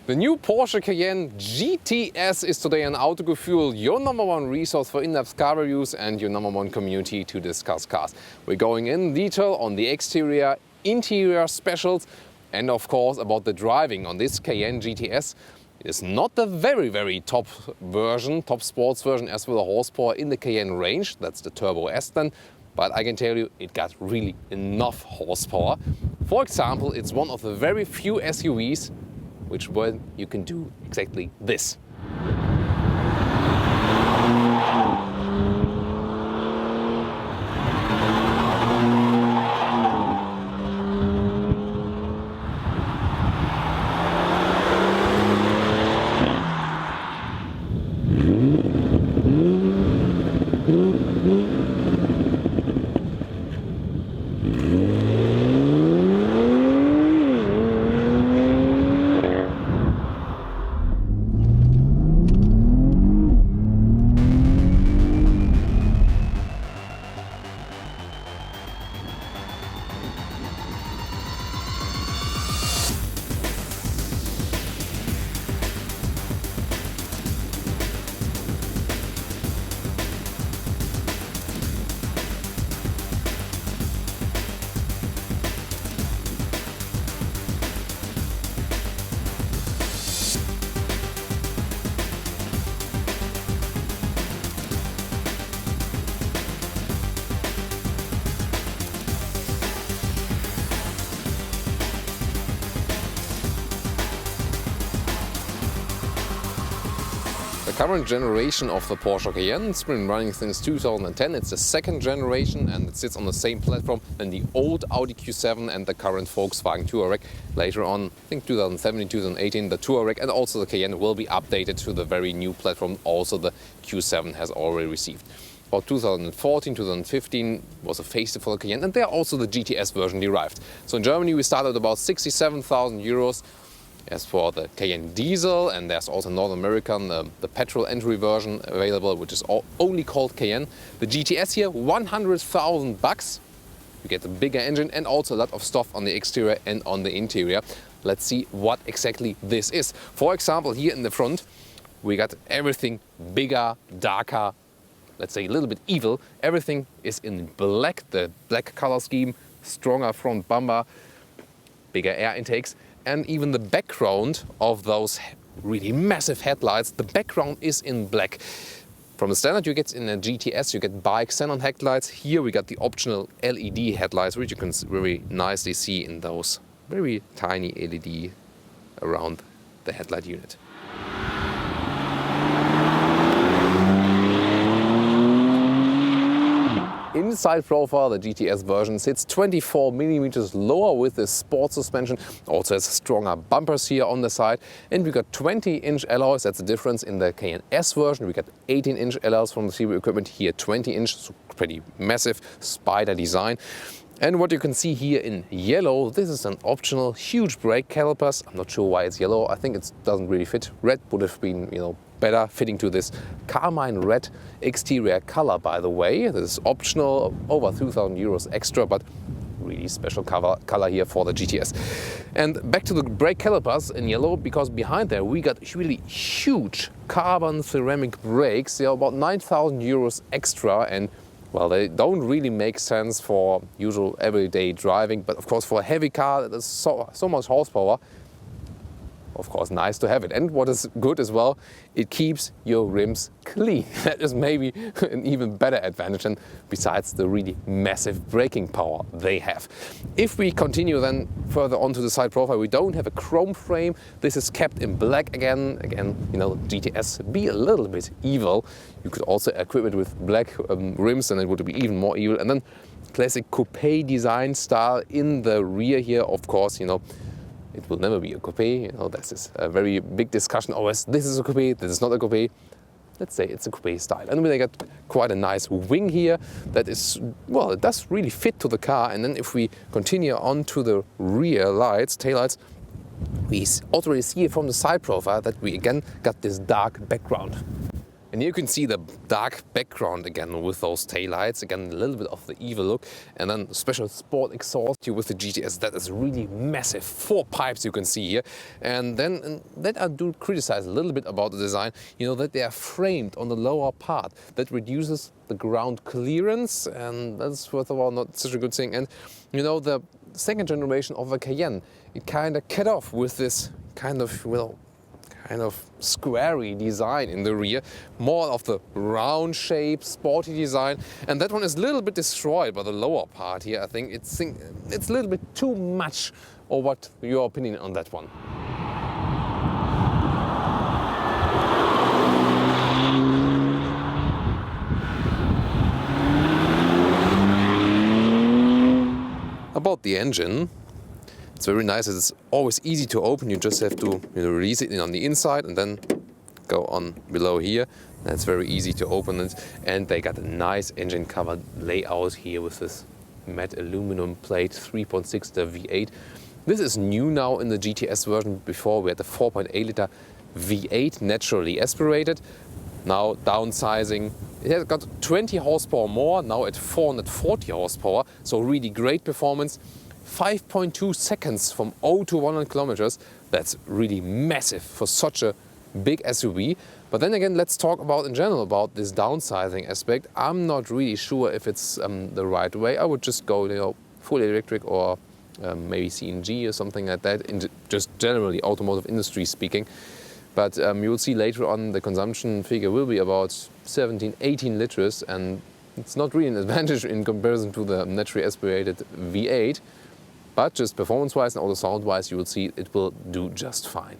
The new Porsche Cayenne GTS is today on Autogefühl, your #1 resource for in-depth car reviews and your #1 community to discuss cars. We're going in detail on the exterior, interior specials and of course about the driving on this Cayenne GTS. It is not the very top version, top sports version as with the horsepower in the Cayenne range, that's the Turbo S then, but I can tell you it got really enough horsepower. For example, it's one of the very few SUVs which when you can do exactly this. The current generation of the Porsche Cayenne has been running since 2010. It's the second generation and it sits on the same platform than the old Audi Q7 and the current Volkswagen Touareg. Later on, I think 2017, 2018, the Touareg and also the Cayenne will be updated to the very new platform also the Q7 has already received. About 2014, 2015 was a facelift for the Cayenne and there also the GTS version derived. So in Germany we started about 67,000 euros. As for the Cayenne diesel, and there's also North American, the petrol entry version available, which is only called Cayenne. The GTS here, 100,000 bucks. You get a bigger engine and also a lot of stuff on the exterior and on the interior. Let's see what exactly this is. For example, here in the front, we got everything bigger, darker, let's say a little bit evil. Everything is in black, the black color scheme, stronger front bumper, bigger air intakes. And even the background of those really massive headlights, the background is in black. From the standard you get in a GTS, you get bike xenon headlights. Here we got the optional LED headlights, which you can very nicely see in those very tiny LED around the headlight unit. Inside profile, the GTS version sits 24 mm lower with this sport suspension. Also has stronger bumpers here on the side. And we got 20-inch alloys. That's the difference in the Cayenne S version. We got 18-inch alloys from the series equipment. Here 20-inch, so pretty massive spider design. And what you can see here in yellow, this is an optional huge brake calipers. I'm not sure why it's yellow. I think it doesn't really fit. Red would have been, better fitting to this carmine red exterior color, by the way. This is optional, over 2,000 euros extra, but really special color here for the GTS. And back to the brake calipers in yellow, because behind there we got really huge carbon ceramic brakes. They are about 9,000 euros extra, and well, they don't really make sense for usual everyday driving, but of course for a heavy car that is so much horsepower, of course nice to have it. And what is good as well, it keeps your rims clean. That is maybe an even better advantage, and besides the really massive braking power they have. If we continue then further onto the side profile, we don't have a chrome frame. This is kept in black again. GTS be a little bit evil. You could also equip it with black rims and it would be even more evil. And then classic coupe design style in the rear here, of course, it will never be a coupe. This is a very big discussion always. This is a coupe, this is not a coupe. Let's say it's a coupe style. And we got quite a nice wing here that is, well, it does really fit to the car. And then if we continue on to the rear lights, taillights, we already see from the side profile that we again got this dark background. And here you can see the dark background again with those taillights, again a little bit of the evil look, and then special sport exhaust here with the GTS that is really massive, 4 pipes you can see here. And then that I do criticize a little bit about the design, that they are framed on the lower part. That reduces the ground clearance, and that's first of all not such a good thing. And the second generation of the Cayenne, it kind of cut off with this kind of squarey design in the rear, more of the round shape, sporty design, and that one is a little bit destroyed by the lower part here. I think it's a little bit too much. Or what your opinion on that one? About the engine, it's very nice. It's always easy to open. You just have to release it on the inside and then go on below here. That's very easy to open it. And they got a nice engine cover layout here with this matte aluminum plate, 3.6 the V8. This is new now in the GTS version. Before we had the 4.8 liter V8 naturally aspirated. Now downsizing. It has got 20 horsepower more, now at 440 horsepower. So really great performance. 5.2 seconds from 0 to 100 kilometers. That's really massive for such a big SUV. But then again, let's talk about in general about this downsizing aspect. I'm not really sure if it's the right way. I would just go, full electric or maybe CNG or something like that, in just generally automotive industry speaking. But you will see later on the consumption figure will be about 17, 18 liters, and it's not really an advantage in comparison to the naturally aspirated V8. But just performance-wise and also sound-wise, you will see it will do just fine.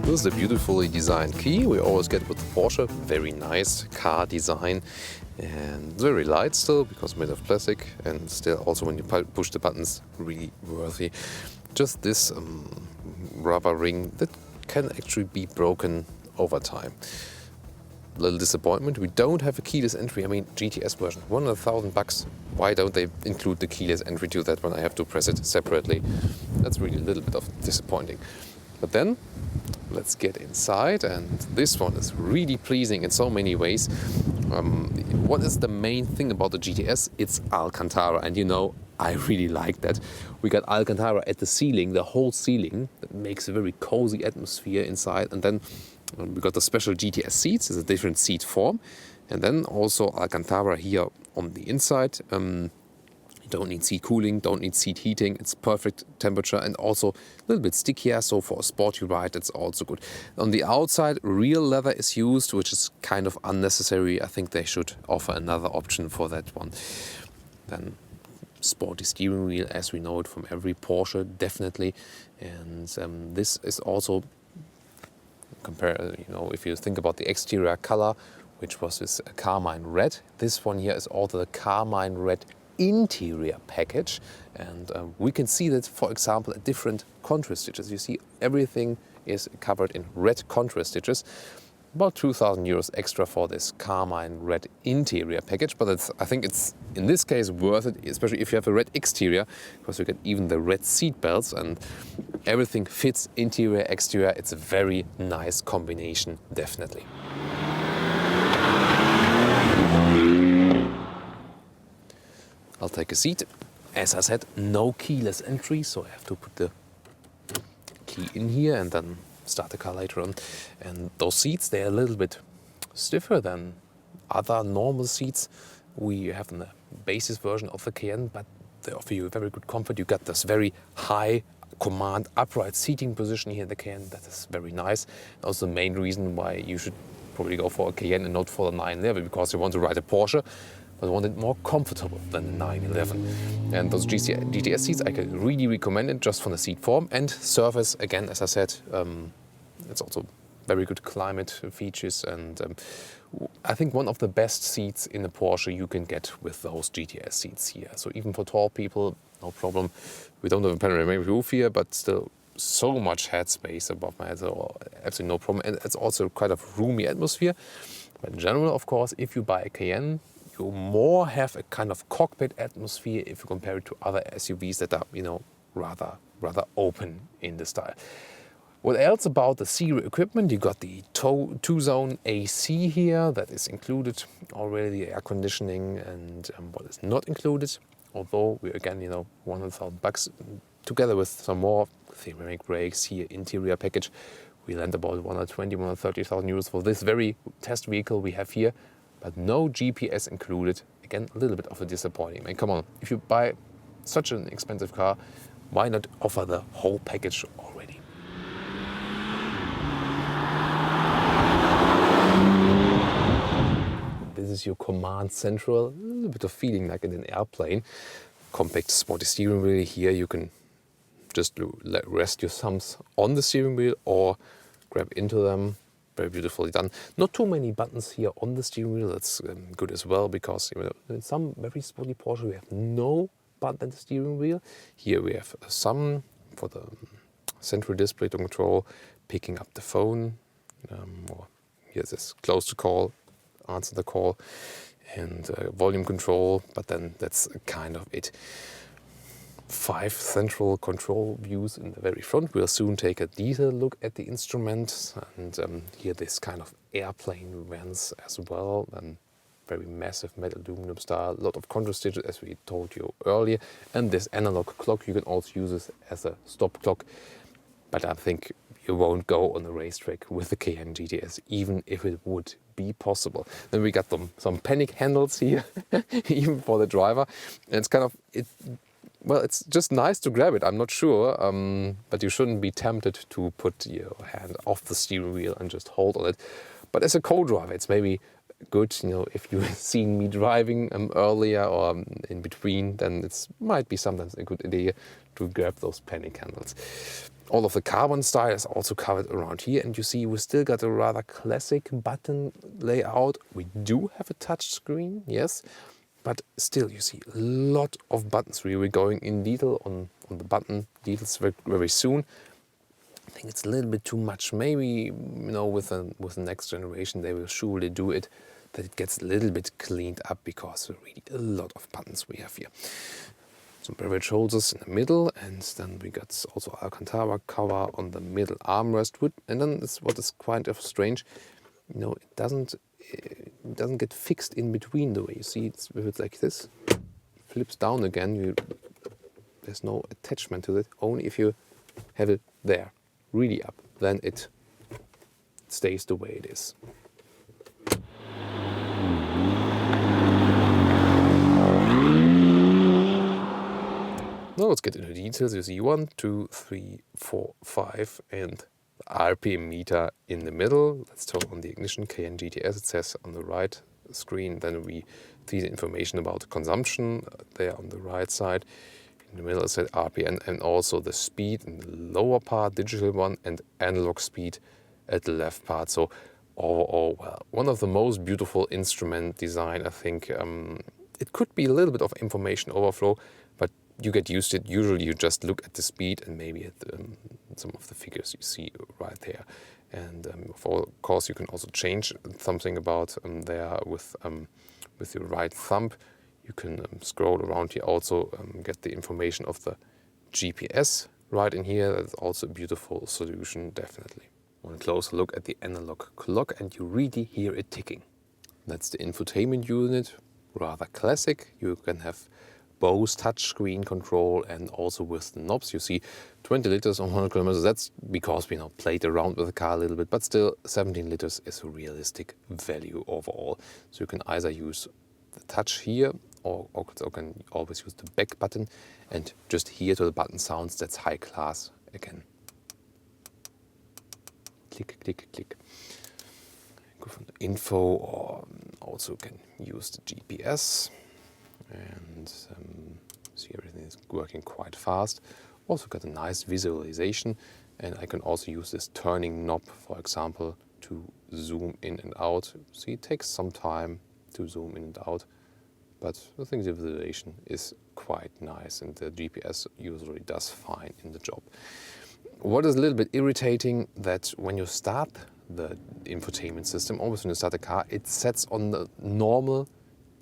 This is the beautifully designed key we always get with Porsche. Very nice car design and very light still because made of plastic, and still also when you push the buttons really worthy. Just this rubber ring that can actually be broken over time. Little disappointment, we don't have a keyless entry. I mean, GTS version, $100,000. Why don't they include the keyless entry to that when I have to press it separately? That's really a little bit of disappointing. But then, let's get inside, and this one is really pleasing in so many ways. What is the main thing about the GTS? It's Alcantara, and I really like that. We got Alcantara at the ceiling, the whole ceiling. That makes a very cozy atmosphere inside, and then we got the special GTS seats. It's a different seat form, and then also Alcantara here on the inside. You don't need seat cooling, don't need seat heating. It's perfect temperature and also a little bit stickier, so for a sporty ride it's also good. On the outside, real leather is used, which is kind of unnecessary. I think they should offer another option for that one. Then sporty steering wheel as we know it from every Porsche, definitely. And this is also if you think about the exterior color, which was this carmine red, this one here is also the carmine red interior package. And we can see that, for example, at different contrast stitches. You see everything is covered in red contrast stitches. About 2,000 euros extra for this carmine red interior package, but I think it's in this case worth it, especially if you have a red exterior, because you get even the red seat belts and everything fits interior, exterior. It's a very nice combination, definitely. I'll take a seat. As I said, no keyless entry, so I have to put the key in here and then start the car later on. And those seats, they're a little bit stiffer than other normal seats we have in the basis version of the Cayenne, but they offer you very good comfort. You got this very high command upright seating position here in the Cayenne. That is very nice. Also the main reason why you should probably go for a Cayenne and not for the 911, because you want to ride a Porsche, but want it more comfortable than the 911. And those GTS seats, I can really recommend it just from the seat form and surface. Again, as I said, it's also very good climate features, and I think one of the best seats in a Porsche you can get with those GTS seats here. So even for tall people, no problem. We don't have a panoramic roof here, but still so much headspace above my head, so absolutely no problem. And it's also quite a roomy atmosphere. But in general, of course, if you buy a Cayenne, you more have a kind of cockpit atmosphere if you compare it to other SUVs that are, rather open in the style. What else about the serial equipment? You got the two-zone AC here that is included already, the air conditioning, and what is not included, although we again, 100,000 bucks together with some more ceramic brakes here, interior package, we land about 120, 130,000 euros for this very test vehicle we have here, but no GPS included. Again, a little bit of a disappointing. I mean, come on, if you buy such an expensive car, why not offer the whole package already? This is your command central, a little bit of feeling like in an airplane. Compact sporty steering wheel. Here you can just rest your thumbs on the steering wheel or grab into them. Very beautifully done. Not too many buttons here on the steering wheel. That's good as well, because in some very sporty Porsche we have no button at the steering wheel. Here we have some for the central display to control picking up the phone, or here's this close to call, answer the call, and volume control, but then that's kind of it. 5 central control views in the very front. We'll soon take a detailed look at the instrument, and here this kind of airplane vents as well, and very massive metal aluminum style, a lot of contrast stitches as we told you earlier, and this analog clock. You can also use this as a stop clock, but I think you won't go on the racetrack with the Cayenne GTS, even if it would be possible. Then we got some panic handles here, even for the driver, and it's kind of it's just nice to grab it. I'm not sure, but you shouldn't be tempted to put your hand off the steering wheel and just hold on it. But as a co-driver, it's maybe good, if you've seen me driving earlier or in between, then it might be sometimes a good idea to grab those panic handles. All of the carbon style is also covered around here, and you see we still got a rather classic button layout. We do have a touch screen, yes, but still you see a lot of buttons. We're going in detail on the button details very, very soon. I think it's a little bit too much. Maybe with the next generation they will surely do it, that it gets a little bit cleaned up, because really a lot of buttons we have here. Some beverage holders in the middle, and then we got also Alcantara cover on the middle armrest. And then what is quite strange, it doesn't get fixed in between the way. You see, if it's like this, flips down again. There's no attachment to it. Only if you have it there, really up, then it stays the way it is. Now let's get into details. You see 1, 2, 3, 4, 5, and RPM meter in the middle. Let's turn on the ignition. Cayenne GTS, it says on the right screen. Then we the information about consumption there on the right side. In the middle is the RPM and also the speed in the lower part, digital one, and analog speed at the left part. So overall, well, one of the most beautiful instrument design, I think. It could be a little bit of information overflow, but you get used to it. Usually you just look at the speed and maybe at some of the figures you see right there. And of course you can also change something about there with your right thumb. You can scroll around here, also get the information of the GPS right in here. That's also a beautiful solution, definitely. One closer look at the analog clock and you really hear it ticking. That's the infotainment unit, rather classic. You can have both touchscreen control and also with the knobs. You see 20 liters on 100 kilometers. That's because we played around with the car a little bit, but still 17 liters is a realistic value overall. So you can either use the touch here or can always use the back button and just here to the button sounds. That's high class again. Click, click, click. Go from the info, or also can use the GPS. And see, everything is working quite fast. Also got a nice visualization, and I can also use this turning knob, for example, to zoom in and out. See, it takes some time to zoom in and out, but I think the visualization is quite nice, and the GPS usually does fine in the job. What is a little bit irritating, that when you start the infotainment system, always when you start the car, it sets on the normal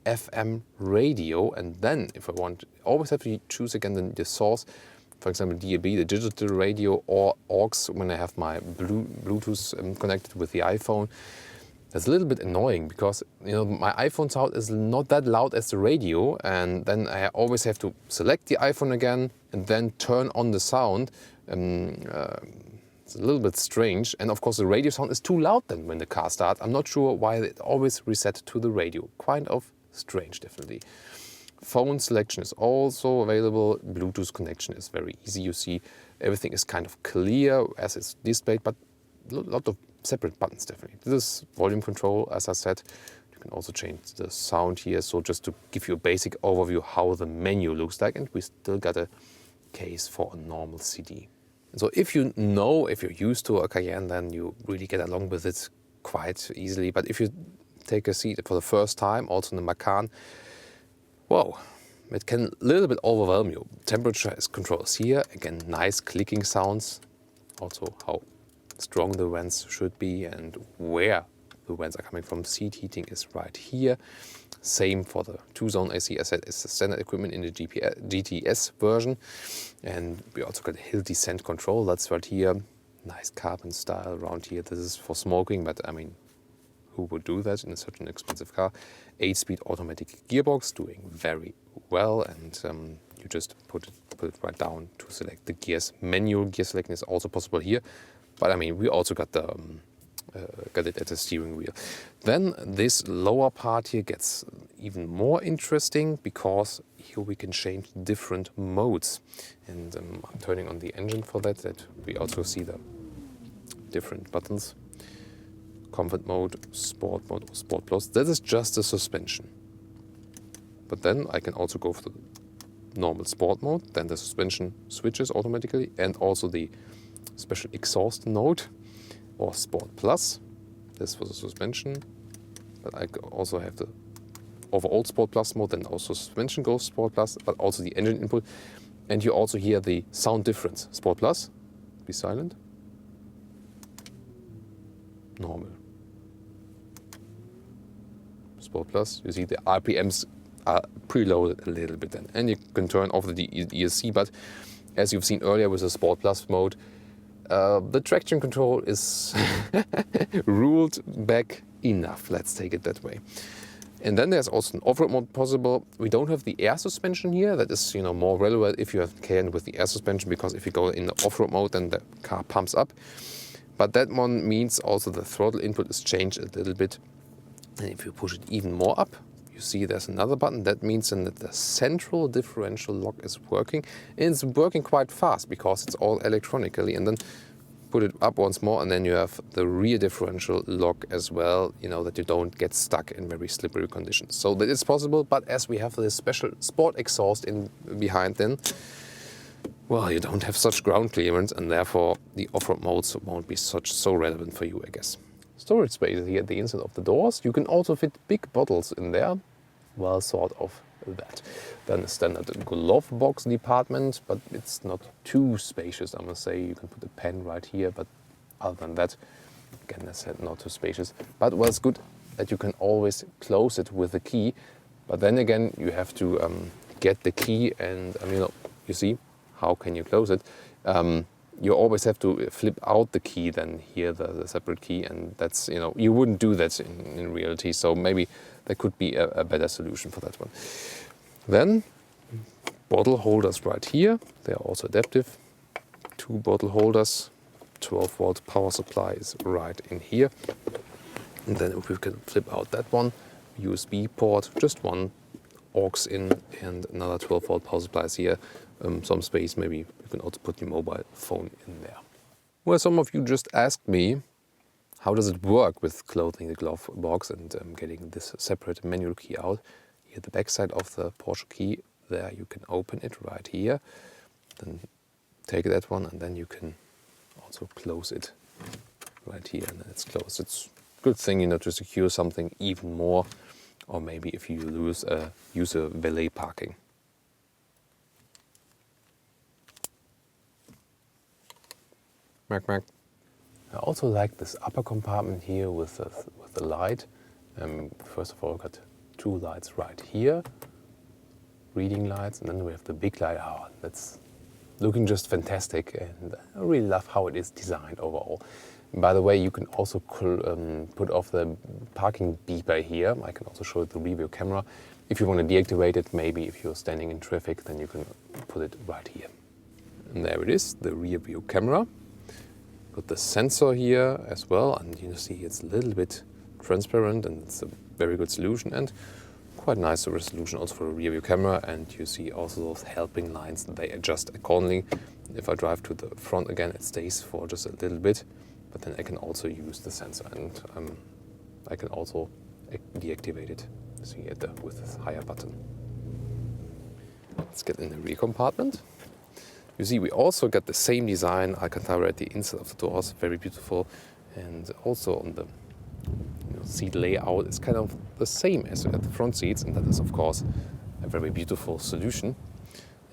FM radio, and then if I want, always have to choose again the source, for example DAB, the digital radio, or aux when I have my Bluetooth connected with the iPhone. That's a little bit annoying because my iPhone sound is not that loud as the radio, and then I always have to select the iPhone again and then turn on the sound. It's a little bit strange, and of course the radio sound is too loud then when the car starts. I'm not sure why it always reset to the radio. Kind of strange, definitely. Phone selection is also available. Bluetooth connection is very easy. You see everything is kind of clear as it's displayed, but a lot of separate buttons, definitely. This is volume control, as I said. You can also change the sound here. So just to give you a basic overview how the menu looks like, and we still got a case for a normal CD. So if you're used to a Cayenne, then you really get along with it quite easily. But if you take a seat for the first time, also in the Macan, whoa, it can a little bit overwhelm you. Temperature is controls here. Again, nice clicking sounds. Also how strong the vents should be and where the vents are coming from. Seat heating is right here. Same for the two-zone AC, as I said, it's the standard equipment in the GTS version. And we also got a hill descent control, that's right here. Nice carbon style around here. This is for smoking, but I mean, who would do that in such an expensive car? 8-speed automatic gearbox, doing very well. And you just put it right down to select the gears. Manual gear selection is also possible here. But I mean, we also got it at the steering wheel. Then this lower part here gets even more interesting because here we can change different modes. And I'm turning on the engine for that we also see the different buttons. Comfort mode, Sport mode, or Sport Plus. That is just the suspension. But then I can also go for the normal Sport mode. Then the suspension switches automatically, and also the special exhaust mode, or Sport Plus. This for the suspension. But I also have the overall Sport Plus mode, then also suspension goes Sport Plus, but also the engine input. And you also hear the sound difference. Sport Plus, be silent. Normal. Sport Plus, you see the RPMs are preloaded a little bit then. And you can turn off the ESC, but as you've seen earlier with the Sport Plus mode, the traction control is ruled back enough, let's take it that way. And then there's also an off-road mode possible. We don't have the air suspension here. That is more relevant if you have Cayenne with the air suspension, because if you go in the off-road mode, then the car pumps up. But that one means also the throttle input is changed a little bit. And if you push it even more up, you see there's another button. That means then that the central differential lock is working. And it's working quite fast because it's all electronically. And then put it up once more, and then you have the rear differential lock as well, you know, that you don't get stuck in very slippery conditions. So that is possible, but as we have this special sport exhaust in behind then, well, you don't have such ground clearance, and therefore the off-road modes won't be so relevant for you, I guess. Storage space here at the inside of the doors. You can also fit big bottles in there. Well, sort of that. Then a standard glove box department, but it's not too spacious, I must say. You can put a pen right here, but other than that, again, as I said, not too spacious. But well, it's good that you can always close it with the key. But then again, you have to get the key, and you see, how can you close it? You always have to flip out the key, then here the separate key, and that's, you wouldn't do that in reality. So maybe there could be a better solution for that one. Then bottle holders right here. They are also adaptive. 2 bottle holders, 12-volt power supply is right in here. And then if we can flip out that one, USB port, just one aux in, and another 12-volt power supply is here. Some space, maybe you can also put your mobile phone in there. Well, some of you just asked me, how does it work with closing the glove box and getting this separate manual key out? Here, the back side of the Porsche key, there you can open it right here. Then take that one, and then you can also close it right here, and then it's closed. It's a good thing, to secure something even more, or maybe if you use a valet parking. Mac. I also like this upper compartment here with the light. First of all, we've got 2 lights right here, reading lights, and then we have the big light. Oh, that's looking just fantastic, and I really love how it is designed overall. And by the way, you can also put off the parking beeper here. I can also show the rear view camera. If you want to deactivate it, maybe if you're standing in traffic, then you can put it right here. And there it is, the rear view camera. Got the sensor here as well, and you see it's a little bit transparent, and it's a very good solution, and quite nice resolution also for a rear view camera. And you see also those helping lines, they adjust accordingly. If I drive to the front again, it stays for just a little bit, but then I can also use the sensor, and I can also deactivate it, see with this higher button. Let's get in the rear compartment. You see, we also got the same design, Alcantara at the inside of the doors, very beautiful, and also on the seat layout is kind of the same as at the front seats, and that is of course a very beautiful solution.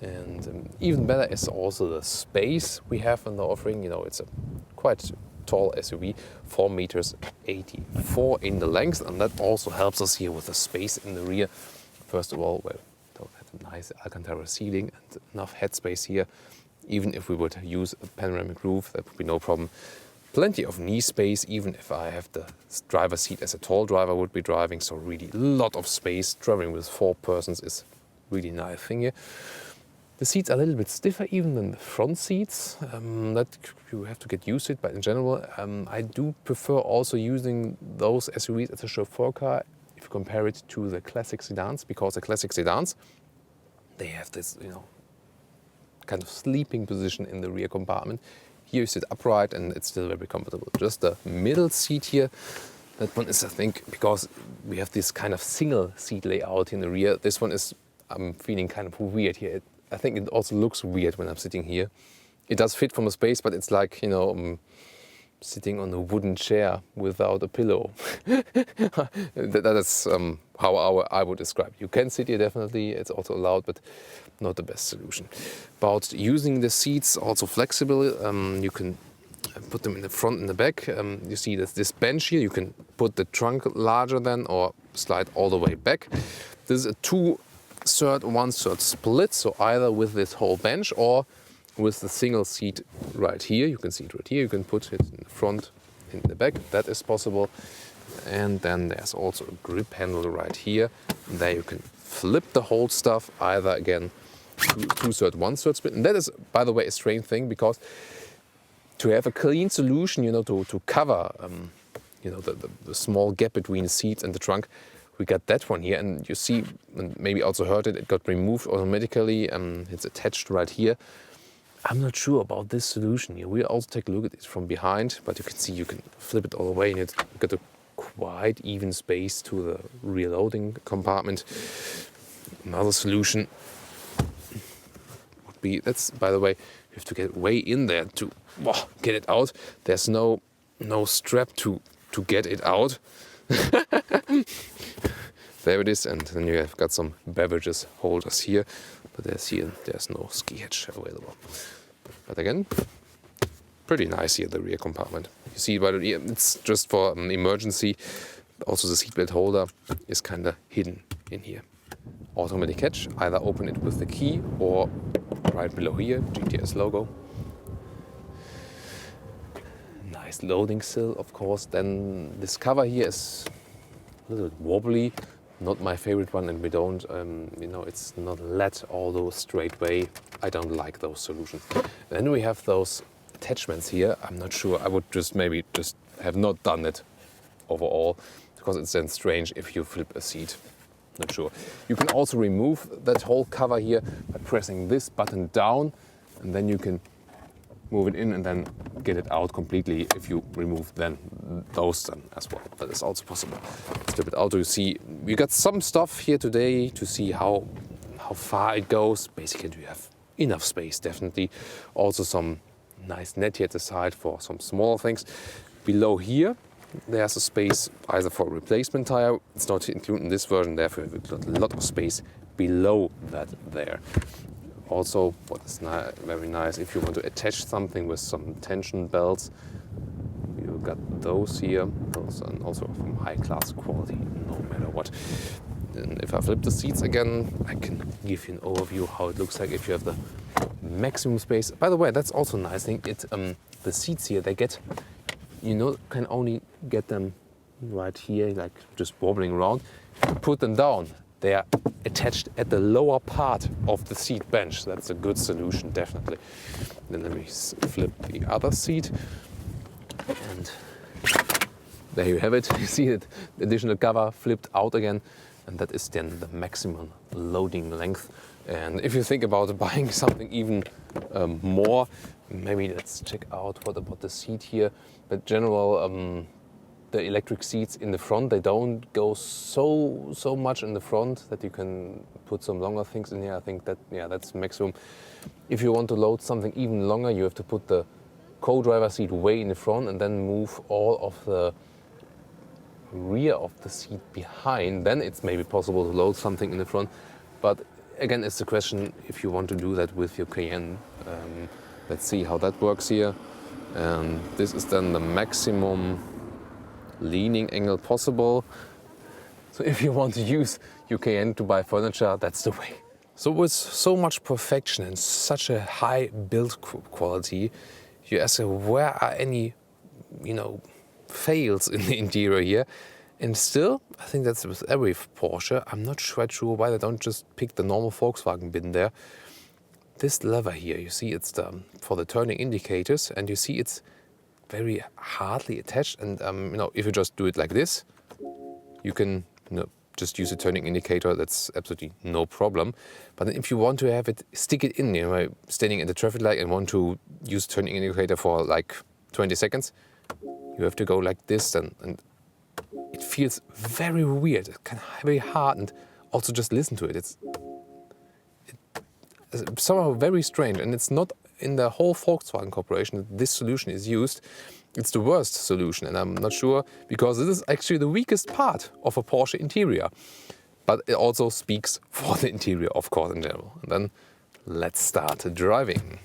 And even better is also the space we have in the offering. It's a quite tall SUV, 4 meters 84 in the length, and that also helps us here with the space in the rear. First of all, don't have a nice Alcantara ceiling and enough headspace here. Even if we would use a panoramic roof, that would be no problem. Plenty of knee space, even if I have the driver's seat as a tall driver would be driving. So really a lot of space. Traveling with 4 persons is really nice thing here. The seats are a little bit stiffer even than the front seats. That you have to get used to it, but in general, I do prefer also using those SUVs as a chauffeur car if you compare it to the classic sedans, because the classic sedans, they have this, kind of sleeping position in the rear compartment. Here you sit upright and it's still very comfortable. Just the middle seat here, that one is, I think, because we have this kind of single seat layout in the rear, this one is, I'm feeling kind of weird here. I think it also looks weird when I'm sitting here. It does fit from a space, but it's like, sitting on a wooden chair without a pillow. That is how I would describe it. You can sit here definitely, it's also allowed, but not the best solution. About using the seats, also flexible. You can put them in the front and the back. You see this bench here, you can put the trunk larger than or slide all the way back. This is a 2/3, 1/3 split, so either with this whole bench or with the single seat right here. You can see it right here. You can put it in the front, in the back. That is possible. And then there's also a grip handle right here. And there you can flip the whole stuff, either again 2/3, 1/3 split. And that is, by the way, a strange thing, because to have a clean solution, to cover, the small gap between the seats and the trunk, we got that one here. And you see, and maybe also heard it got removed automatically. It's attached right here. I'm not sure about this solution here. We'll also take a look at it from behind, but you can see you can flip it all the way and it's got a quite even space to the rear loading compartment. Another solution would be, that's, by the way, you have to get way in there to get it out. There's no strap to get it out. There it is, and then you have got some beverages holders here, but there's no ski hitch available. But again, pretty nice here, the rear compartment. You see, but it's just for an emergency. Also the seatbelt holder is kind of hidden in here. Automatic catch, either open it with the key or right below here, GTS logo. Nice loading sill, of course. Then this cover here is a little bit wobbly. Not my favorite one, and we don't, it's not LED, although straight way. I don't like those solutions. Then we have those attachments here. I'm not sure, I would maybe have not done it overall, because it's then strange if you flip a seat. Not sure. You can also remove that whole cover here by pressing this button down, and then you can move it in and then get it out completely if you remove those as well. That is also possible. Flip it out to see. We got some stuff here today to see how far it goes. Basically, you have enough space, definitely. Also some nice net here at the side for some smaller things. Below here, there's a space either for a replacement tire. It's not included in this version, therefore we've got a lot of space below that there. Also, what is very nice, if you want to attach something with some tension belts, you got those here. Those are also from high class quality, no matter what. And if I flip the seats again, I can give you an overview how it looks like if you have the maximum space. By the way, that's also a nice thing. The seats here, they get, can only get them right here, like just wobbling around. Put them down. They are attached at the lower part of the seat bench. That's a good solution, definitely. Then let me flip the other seat. And there you have it. You see it, the additional cover flipped out again. And that is then the maximum loading length. And if you think about buying something even more, maybe let's check out what about the seat here. But general, the electric seats in the front, they don't go so much in the front that you can put some longer things in here. I think that, that's maximum. If you want to load something even longer, you have to put the co-driver seat way in the front and then move all of the rear of the seat behind. Then it's maybe possible to load something in the front. But again, it's the question if you want to do that with your Cayenne. Let's see how that works here. And this is then the maximum leaning angle possible. So if you want to use your Cayenne to buy furniture, that's the way. So with so much perfection and such a high build quality, you ask, where are any, fails in the interior here? And still, I think that's with every Porsche. I'm not quite sure why they don't just pick the normal Volkswagen bin there. This lever here, you see it's for the turning indicators, and you see it's very hardly attached. And if you just do it like this, you can just use a turning indicator. That's absolutely no problem. But then if you want to have it, stick it in, standing at the traffic light and want to use turning indicator for like 20 seconds, you have to go like this, and it feels very weird. It's kind of very hard, and also just listen to it. It's somehow very strange, and it's not in the whole Volkswagen Corporation that this solution is used. It's the worst solution, and I'm not sure, because this is actually the weakest part of a Porsche interior. But it also speaks for the interior, of course, in general. And then let's start driving.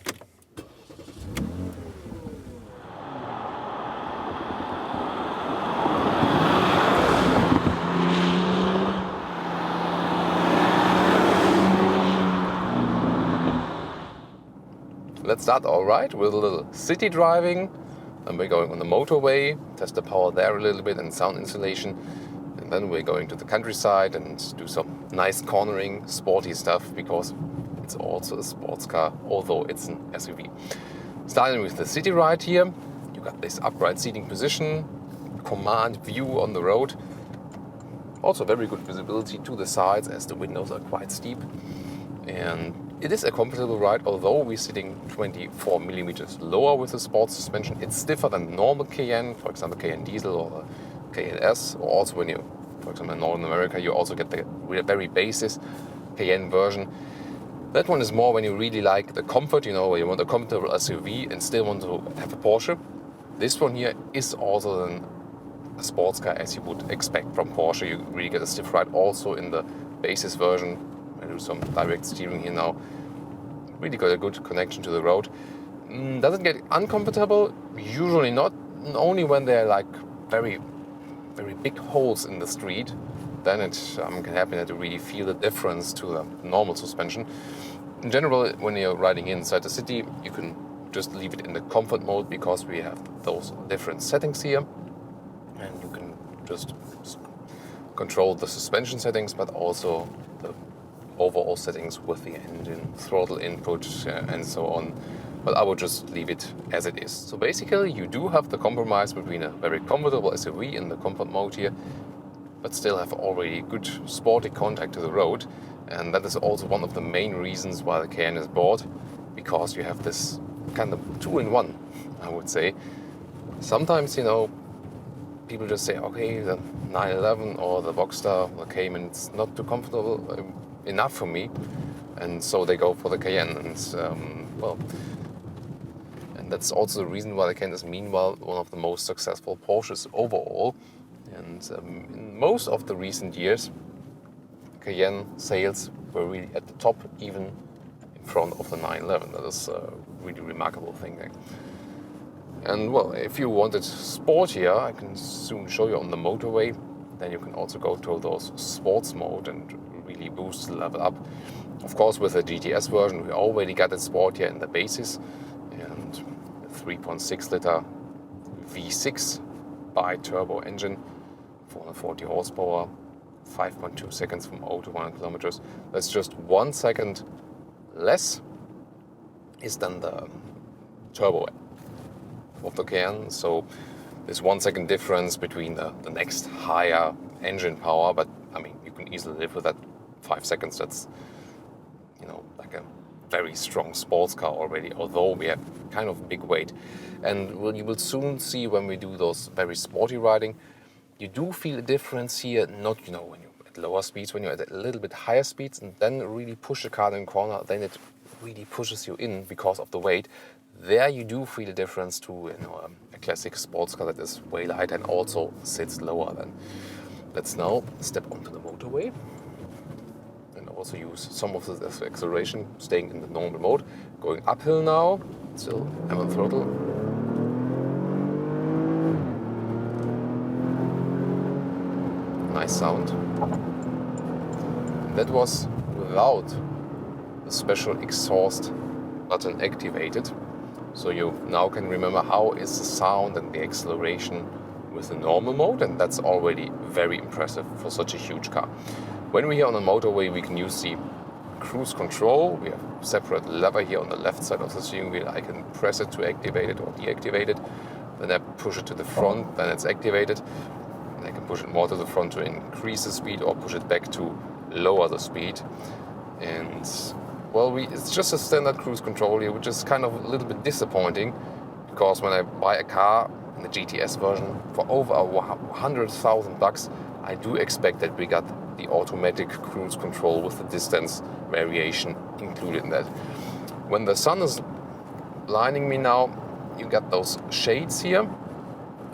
Let's start all right with a little city driving. Then we're going on the motorway, test the power there a little bit and sound insulation. And then we're going to the countryside and do some nice cornering, sporty stuff, because it's also a sports car, although it's an SUV. Starting with the city ride here, you got this upright seating position, command view on the road. Also very good visibility to the sides as the windows are quite steep. And It is a comfortable ride, although we're sitting 24 millimeters lower with the sports suspension. It's stiffer than normal Cayenne, for example Cayenne Diesel or Cayenne S, or also when you, for example in Northern America, you also get the very basis Cayenne version. That one is more when you really like the comfort, where you want a comfortable SUV and still want to have a Porsche. This one here is also a sports car as you would expect from Porsche. You really get a stiff ride also in the basis version. I do some direct steering here now. Really got a good connection to the road. Doesn't get uncomfortable, usually not. Only when there are like very, very big holes in the street, then it can happen that you really feel the difference to the normal suspension. In general, when you're riding inside the city, you can just leave it in the comfort mode because we have those different settings here. And you can just control the suspension settings, but also the overall settings with the engine, throttle input, and so on. But I would just leave it as it is. So basically, you do have the compromise between a very comfortable SUV in the comfort mode here, but still have already good sporty contact to the road. And that is also one of the main reasons why the Cayenne is bought, because you have this kind of two-in-one, I would say. Sometimes, people just say, okay, the 911 or the Boxster, the Cayman, it's not too comfortable enough for me, and so they go for the Cayenne. And that's also the reason why the Cayenne is meanwhile one of the most successful Porsches overall. And in most of the recent years, Cayenne sales were really at the top, even in front of the 911. That is a really remarkable thing there. And well, if you wanted sportier, I can soon show you on the motorway. Then you can also go to those sports mode and really boost the level up. Of course, with the GTS version, we already got it sportier in the basis, and 3.6 liter V6 bi-turbo engine, 440 horsepower, 5.2 seconds from 0 to 100 kilometers. That's just 1 second less is than the turbo of the Cayenne. So there's 1 second difference between the next higher engine power, but I mean, you can easily live with that. 5 seconds, that's like a very strong sports car already, although we have kind of big weight. And you will soon see when we do those very sporty riding, you do feel a difference here, not when you're at lower speeds, when you're at a little bit higher speeds and then really push the car in the corner, then it really pushes you in because of the weight. There you do feel a difference to a classic sports car that is way lighter and also sits lower. Then let's now step onto the motorway and also use some of the acceleration, staying in the normal mode. Going uphill now, still I'm on throttle. Nice sound. That was without the special exhaust button activated. So you now can remember how is the sound and the acceleration with the normal mode, and that's already very impressive for such a huge car. When we're here on the motorway, we can use the cruise control. We have a separate lever here on the left side of the steering wheel. I can press it to activate it or deactivate it. Then I push it to the front, then it's activated. And I can push it more to the front to increase the speed or push it back to lower the speed. And well, it's just a standard cruise control here, which is kind of a little bit disappointing, because when I buy a car in the GTS version for over $100,000, I do expect that we got the automatic cruise control with the distance variation included in that. When the sun is blinding me now, you got those shades here,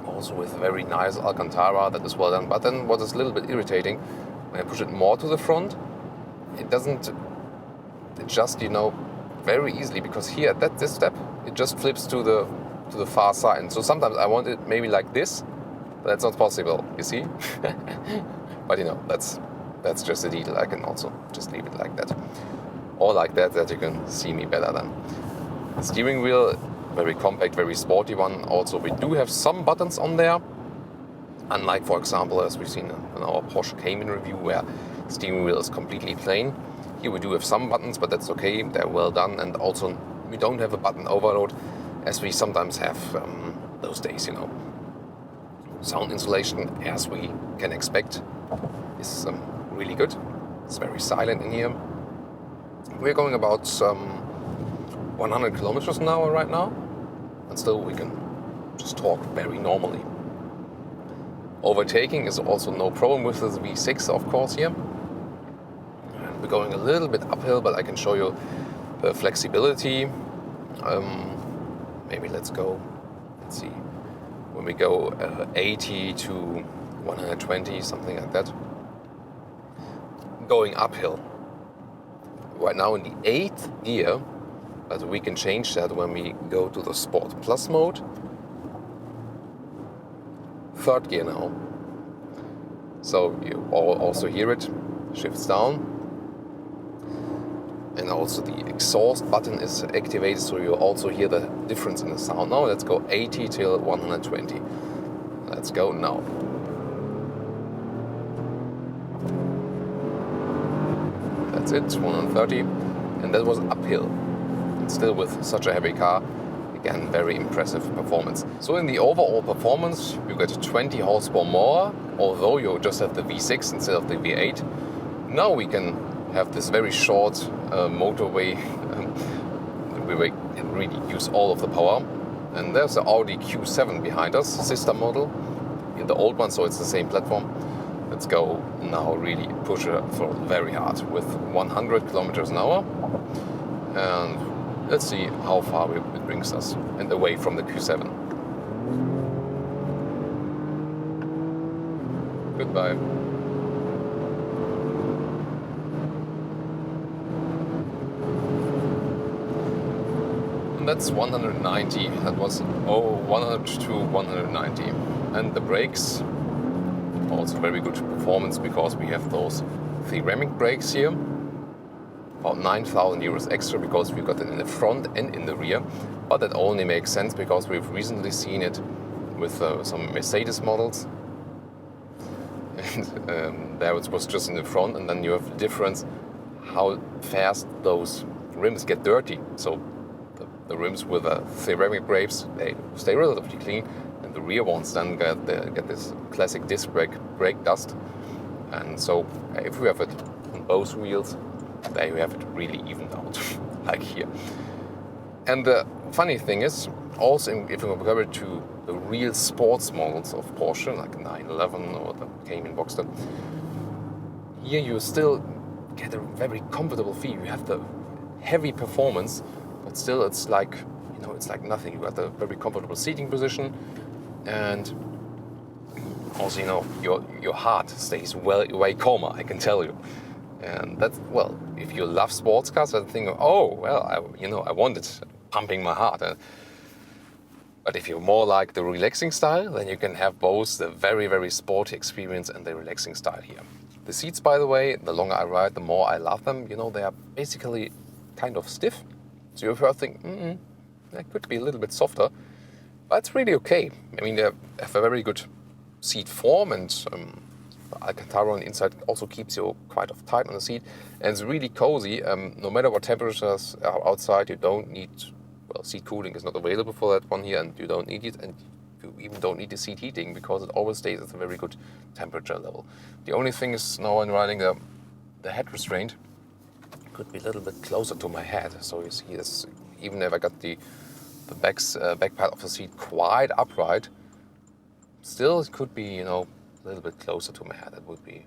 also with very nice Alcantara, that is well done. But then what is a little bit irritating, when I push it more to the front, it doesn't adjust, very easily, because here at this step, it just flips to the far side. And so sometimes I want it maybe like this, but that's not possible, you see? But that's just a detail. I can also just leave it like that. Or like that you can see me better then. The steering wheel, very compact, very sporty one. Also, we do have some buttons on there. Unlike, for example, as we've seen in our Porsche Cayman review, where the steering wheel is completely plain. Here we do have some buttons, but that's okay. They're well done. And also, we don't have a button overload, as we sometimes have those days, Sound insulation, as we can expect, is really good. It's very silent in here. We're going about 100 kilometers an hour right now, and still we can just talk very normally. Overtaking is also no problem with this V6, of course, here. And we're going a little bit uphill, but I can show you the flexibility. Maybe let's see, when we go 80 to 120, something like that. Going uphill. Right now in the 8th gear, but we can change that when we go to the Sport Plus mode. 3rd gear now. So you also hear it, shifts down. And also the exhaust button is activated, so you also hear the difference in the sound. Now let's go 80 till 120. Let's go now. That's it, 130. And that was uphill. And still with such a heavy car, again, very impressive performance. So in the overall performance, you get 20 horsepower more, although you just have the V6 instead of the V8. Now we can have this very short motorway where we can really use all of the power. And there's the Audi Q7 behind us, sister model in the old one, so it's the same platform. Let's go now, really push it for very hard with 100 kilometers an hour. And let's see how far it brings us and away from the Q7. Goodbye. And that's 190. That was 100 to 190. And the brakes, also very good performance because we have those ceramic brakes here. About 9,000 euros extra because we got it in the front and in the rear. But that only makes sense because we've recently seen it with some Mercedes models. And there it was just in the front, and then you have the difference how fast those rims get dirty. So the rims with the ceramic brakes, they stay relatively clean, and the rear ones then get this classic disc brake dust. And so if we have it on both wheels, there you have it really evened out, like here. And the funny thing is, also if you compare it to the real sports models of Porsche, like 911 or the Cayenne Boxster, here you still get a very comfortable feel. You have the heavy performance, but still it's like, it's like nothing. You got a very comfortable seating position, and also, your heart stays way calmer, I can tell you. And that's, well, if you love sports cars, I think, I want it pumping my heart. But if you're more like the relaxing style, then you can have both the very, very sporty experience and the relaxing style here. The seats, by the way, the longer I ride, the more I love them. They are basically kind of stiff. So you first think, they could be a little bit softer. But it's really okay. I mean, they have a very good seat form, and the Alcantara on the inside also keeps you quite tight on the seat. And it's really cozy. No matter what temperatures are outside, you don't need, seat cooling is not available for that one here, and you don't need it. And you even don't need the seat heating because it always stays at a very good temperature level. The only thing is now when riding the head restraint, could be a little bit closer to my head. So you see this, even if I got the back part of the seat quite upright, still it could be, a little bit closer to my head. That would be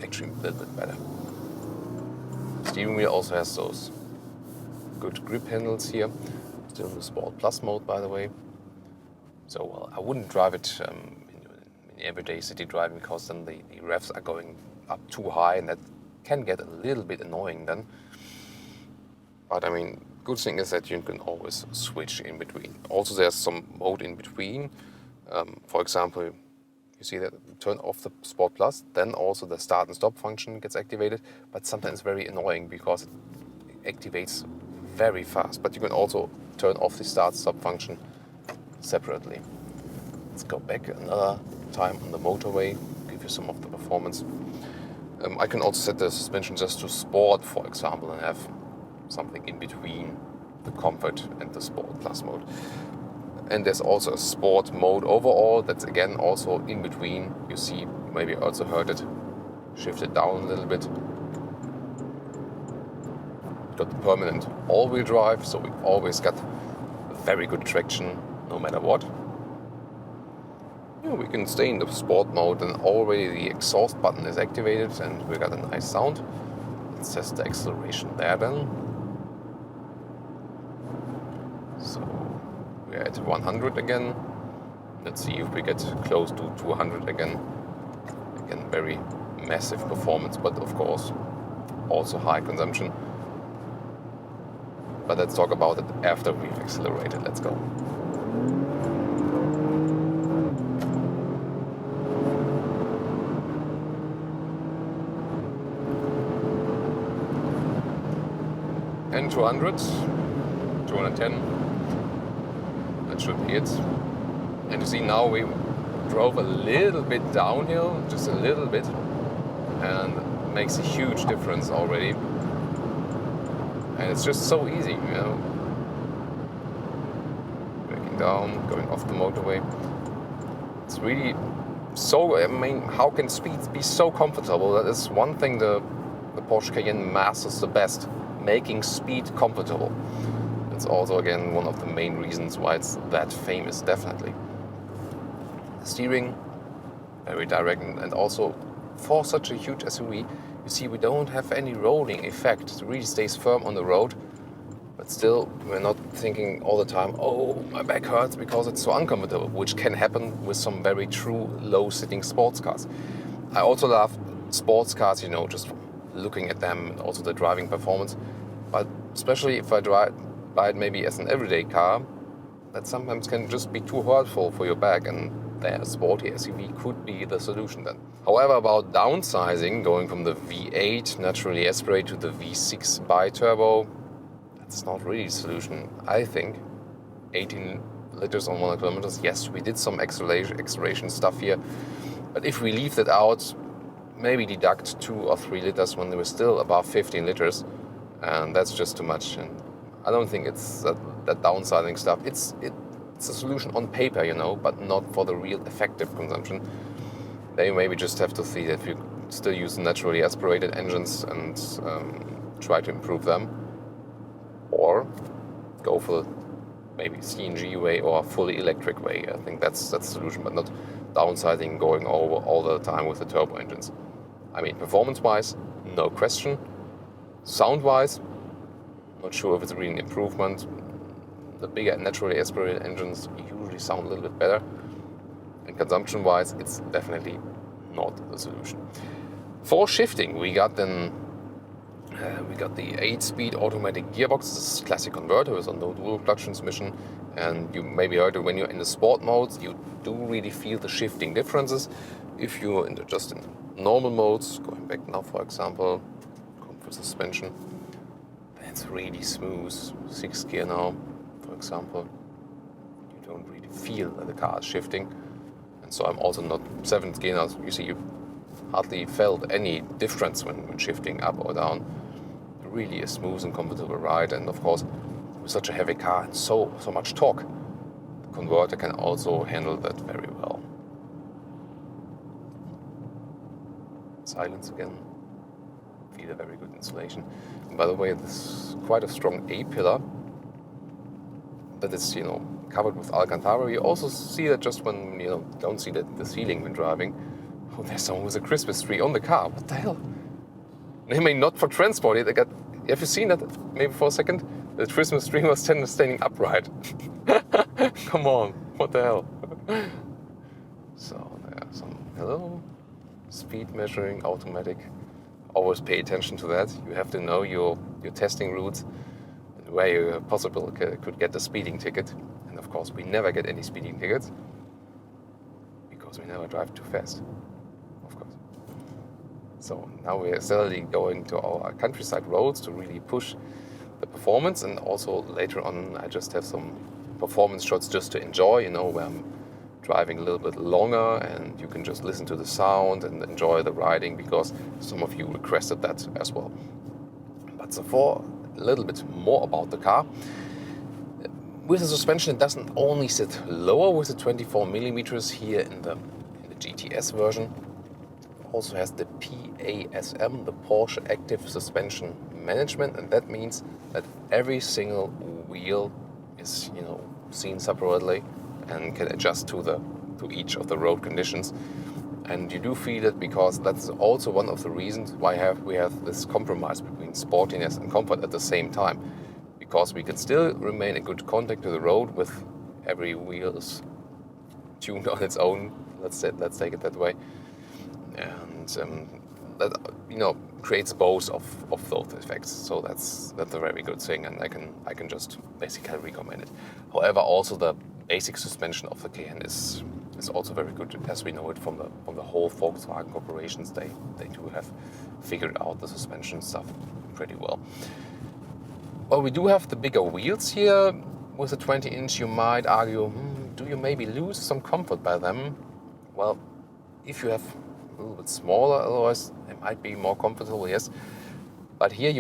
actually a little bit better. Steering wheel also has those good grip handles here. Still in the Sport Plus mode, by the way. So, I wouldn't drive it in everyday city driving because then the revs are going up too high, and that can get a little bit annoying then. But I mean, good thing is that you can always switch in between. Also, there's some mode in between. For example, you see that you turn off the Sport Plus, then also the start and stop function gets activated. But sometimes very annoying because it activates very fast. But you can also turn off the start stop function separately. Let's go back another time on the motorway, give you some of the performance. I can also set the suspension just to sport, for example, and have something in between the comfort and the Sport Plus mode. And there's also a sport mode overall that's again also in between. You see, maybe you also heard it, shift it down a little bit. We got the permanent all-wheel drive, so we always got very good traction no matter what. We can stay in the sport mode, and already the exhaust button is activated and we got a nice sound. Let's test the acceleration there then. So we're at 100 again. Let's see if we get close to 200 again. Again, very massive performance, but of course also high consumption. But let's talk about it after we've accelerated. Let's go. And 200, 210, that should be it. And you see now we drove a little bit downhill, just a little bit, and it makes a huge difference already. And it's just so easy, Breaking down, going off the motorway. It's really so, how can speed be so comfortable? That is one thing the Porsche Cayenne masters the best. Making speed comfortable. It's also, again, one of the main reasons why it's that famous, definitely. The steering, very direct, and also for such a huge SUV, you see we don't have any rolling effect. It really stays firm on the road, but still we're not thinking all the time, oh, my back hurts because it's so uncomfortable, which can happen with some very true low-sitting sports cars. I also love sports cars, just looking at them and also the driving performance, but especially if I buy it maybe as an everyday car, that sometimes can just be too hurtful for your back, and the sporty SUV could be the solution then. However, about downsizing, going from the V8 naturally aspirated to the V6 bi-turbo, that's not really a solution, I think. 18 liters on 100 kilometers, yes, we did some acceleration stuff here, but if we leave that out, maybe deduct 2 or 3 liters when they were still above 15 liters, and that's just too much. And I don't think it's that downsizing stuff. It's a solution on paper, but not for the real effective consumption. Then you maybe just have to see that you still use naturally aspirated engines and try to improve them, or go for maybe CNG way or fully electric way. I think that's the solution, but not downsizing, going over all the time with the turbo engines. I mean, performance-wise, no question. Sound-wise, not sure if it's really an improvement. The bigger naturally aspirated engines usually sound a little bit better. And consumption-wise, it's definitely not the solution. For shifting, we got the 8-speed automatic gearbox. This is classic converter with a no dual clutch transmission. And you maybe heard it when you're in the sport modes, you do really feel the shifting differences. If you're just in normal modes, going back now for example, comfort suspension, then it's really smooth. 6th gear now, for example, you don't really feel that the car is shifting. And so I'm also not 7th gear now. You see, you hardly felt any difference when shifting up or down. Really a smooth and comfortable ride, and of course, with such a heavy car and so much torque, the converter can also handle that very well. Silence again. Feel a very good insulation. And by the way, this is quite a strong A-pillar that is, covered with Alcantara. You also see that just when don't see the ceiling when driving. Oh, there's someone with a Christmas tree on the car. What the hell? I mean, not for transport. Have you seen that maybe for a second? The Christmas tree was standing upright. Come on, what the hell? So there's some speed measuring, automatic. Always pay attention to that. You have to know your testing routes and where you possibly could get a speeding ticket. And of course, we never get any speeding tickets because we never drive too fast. So now we're steadily going to our countryside roads to really push the performance, and also later on I just have some performance shots just to enjoy, where I'm driving a little bit longer and you can just listen to the sound and enjoy the riding, because some of you requested that as well. But so for a little bit more about the car, with the suspension it doesn't only sit lower with the 24 millimeters here in the GTS version. Also has the PASM, the Porsche Active Suspension management, and that means that every single wheel is, you know, seen separately and can adjust to each of the road conditions. And you do feel it, because that's also one of the reasons why we have this compromise between sportiness and comfort at the same time, because we can still remain in good contact to the road with every wheel is tuned on its own. Let's take it that way, and that, you know, creates both of those effects. So that's a very good thing, and I can just basically recommend it. However, also the basic suspension of the Cayenne is also very good, as we know it from the whole Volkswagen corporations. They do have figured out the suspension stuff pretty well. Well, we do have the bigger wheels here with the 20-inch. You might argue, do you maybe lose some comfort by them? Well, if you have a little bit smaller alloys, it might be more comfortable, yes. But here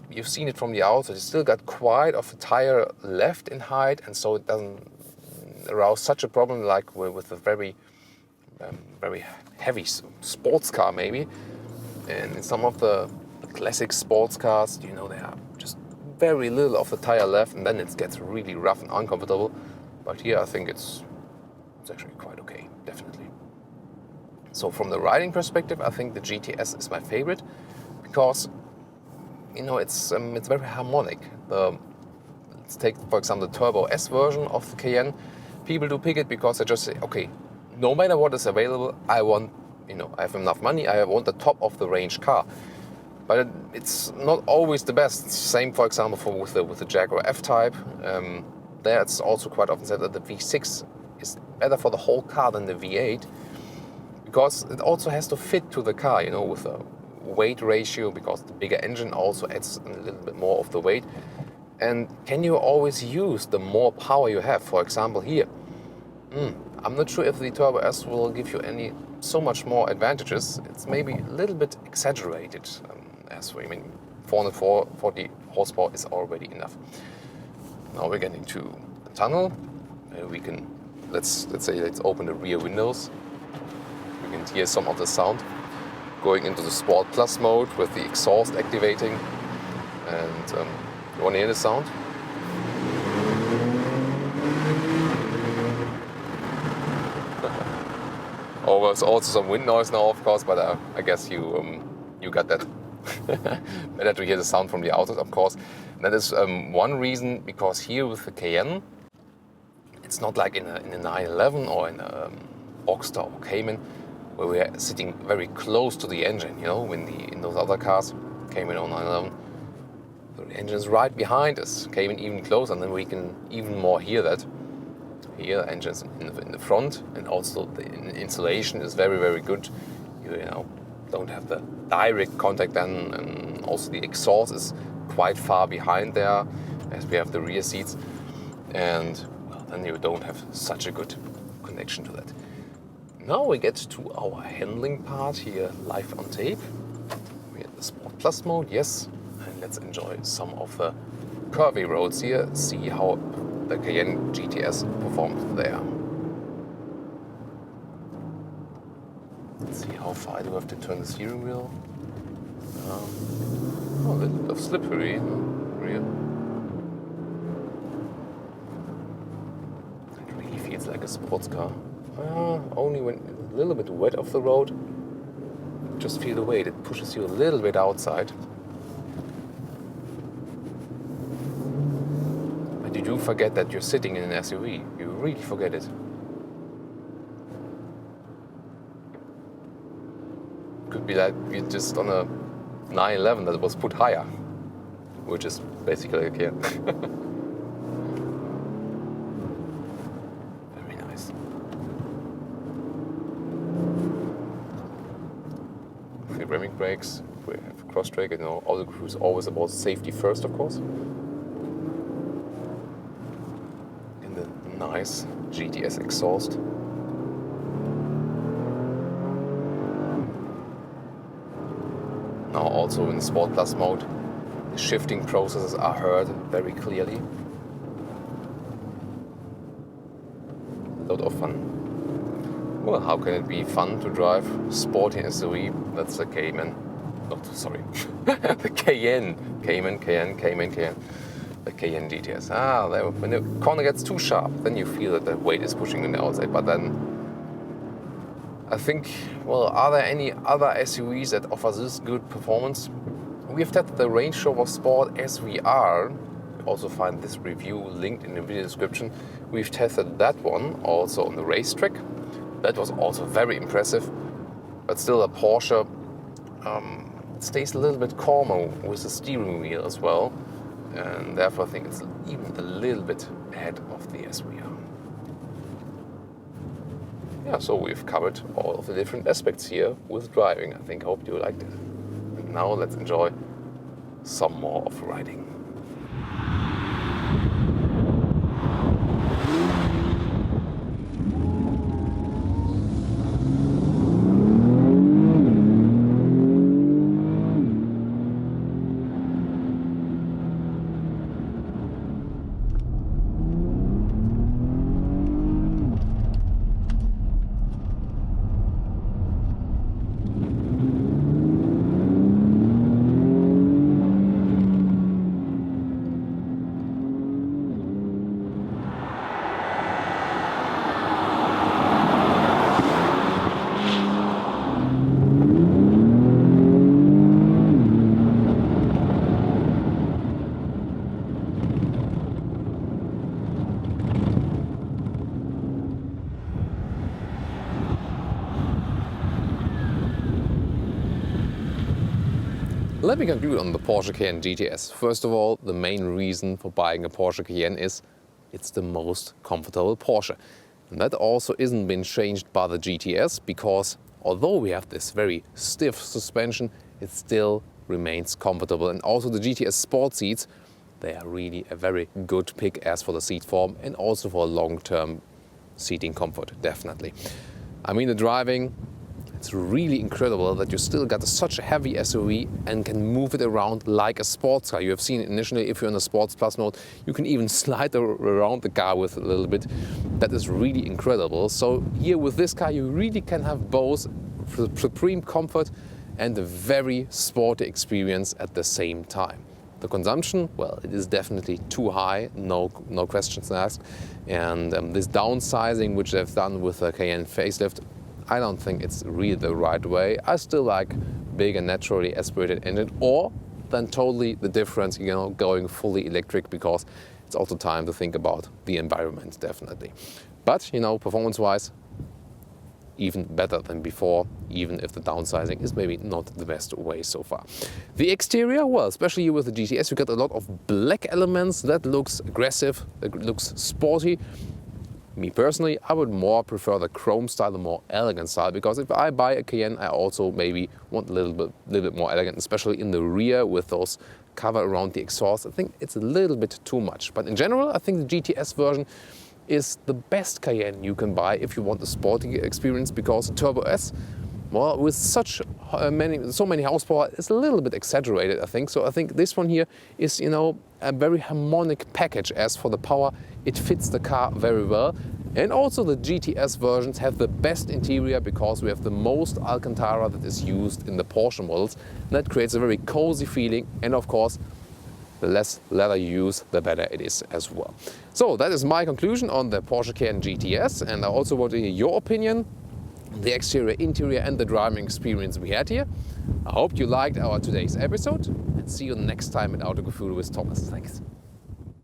you've seen it from the outside. You still got quite of a tire left in height, and so it doesn't arouse such a problem like with a very heavy sports car maybe. And in some of the classic sports cars, you know, there are just very little of the tire left, and then it gets really rough and uncomfortable. But here I think it's actually quite okay, definitely. So from the riding perspective, I think the GTS is my favorite, because, you know, it's very harmonic. Let's take, for example, the Turbo S version of the Cayenne. People do pick it because they just say, okay, no matter what is available, I want, you know, I have enough money, I want the top of the range car. But it's not always the best. Same, for example, with the Jaguar F-Type. There it's also quite often said that the V6 is better for the whole car than the V8, because it also has to fit to the car, you know, with a weight ratio, because the bigger engine also adds a little bit more of the weight. And can you always use the more power you have? For example, here, I'm not sure if the Turbo S will give you so much more advantages. It's maybe a little bit exaggerated. I mean, 440 horsepower is already enough. Now we're getting to the tunnel. We can let's open the rear windows. We can hear some of the sound going into the Sport Plus mode with the exhaust activating. And you want to hear the sound? Oh, there's also some wind noise now, of course, but I guess you got that. Better to hear the sound from the outside, of course. And that is one reason, because here with the Cayenne, it's not like in a 911 or in a Boxster or Cayman, where we are sitting very close to the engine. You know, in those other cars, Cayman or 911, the engine is right behind us, Cayman even closer, and then we can even more hear that. Here, the engine's in the front, and also the insulation is very, very good. You know, don't have the direct contact then, and also the exhaust is quite far behind there, as we have the rear seats, and well, then you don't have such a good connection to that. Now we get to our handling part here, live on tape. We have the Sport Plus mode, yes, and let's enjoy some of the curvy roads here, see how the Cayenne GTS performed there. Let's see how far I do have to turn the steering wheel. A little bit of slippery rear. It really feels like a sports car. Only when a little bit wet off the road. Just feel the weight, it pushes you a little bit outside. But you do forget that you're sitting in an SUV. You really forget it. Could be like you're just on a 911 that was put higher, which is basically like here. Very nice. Ceramic brakes, we have cross-track, you know, Autogefühl is always about safety first, of course. And the nice GTS exhaust. Now also in the Sport Plus mode, the shifting processes are heard very clearly. A lot of fun. Well, how can it be fun to drive sporty SUV? That's the Cayman. not sorry, the Cayenne. The Cayenne GTS. When the corner gets too sharp, then you feel that the weight is pushing on the outside. But then I think, well, are there any other SUVs that offer this good performance? We've tested the Range Rover Sport SVR. You also find this review linked in the video description. We've tested that one also on the racetrack. That was also very impressive. But still, a Porsche stays a little bit calmer with the steering wheel as well. And therefore I think it's even a little bit ahead of the SVR. Yeah, so we've covered all of the different aspects here with driving. I hope you liked it. And now let's enjoy some more of riding. Let me conclude on the Porsche Cayenne GTS. First of all, the main reason for buying a Porsche Cayenne is it's the most comfortable Porsche. And that also isn't been changed by the GTS, because although we have this very stiff suspension, it still remains comfortable. And also the GTS sport seats, they are really a very good pick as for the seat form and also for long-term seating comfort, definitely. I mean, the driving, it's really incredible that you still got such a heavy SUV and can move it around like a sports car. You have seen initially, if you're in a Sports Plus mode, you can even slide around the car with a little bit. That is really incredible. So here with this car, you really can have both supreme comfort and a very sporty experience at the same time. The consumption, well, it is definitely too high, no questions asked. And this downsizing, which they've done with the Cayenne facelift, I don't think it's really the right way. I still like big and naturally aspirated engine, or then totally the difference, going fully electric, because it's also time to think about the environment, definitely. But, performance-wise, even better than before, even if the downsizing is maybe not the best way so far. The exterior, well, especially with the GTS, you get a lot of black elements. That looks aggressive, that looks sporty. Me personally, I would more prefer the chrome style, the more elegant style, because if I buy a Cayenne, I also maybe want a little bit more elegant, especially in the rear with those cover around the exhaust. I think it's a little bit too much. But in general, I think the GTS version is the best Cayenne you can buy if you want a sporty experience, because Turbo S, well, with so many horsepower, it's a little bit exaggerated, I think. So I think this one here is, a very harmonic package. As for the power, it fits the car very well. And also the GTS versions have the best interior, because we have the most Alcantara that is used in the Porsche models. And that creates a very cozy feeling. And of course, the less leather you use, the better it is as well. So that is my conclusion on the Porsche Cayenne GTS. And I also want to hear your opinion on the exterior, interior and the driving experience we had here. I hope you liked our today's episode, and see you next time at Autogefühl with Thomas. Thanks.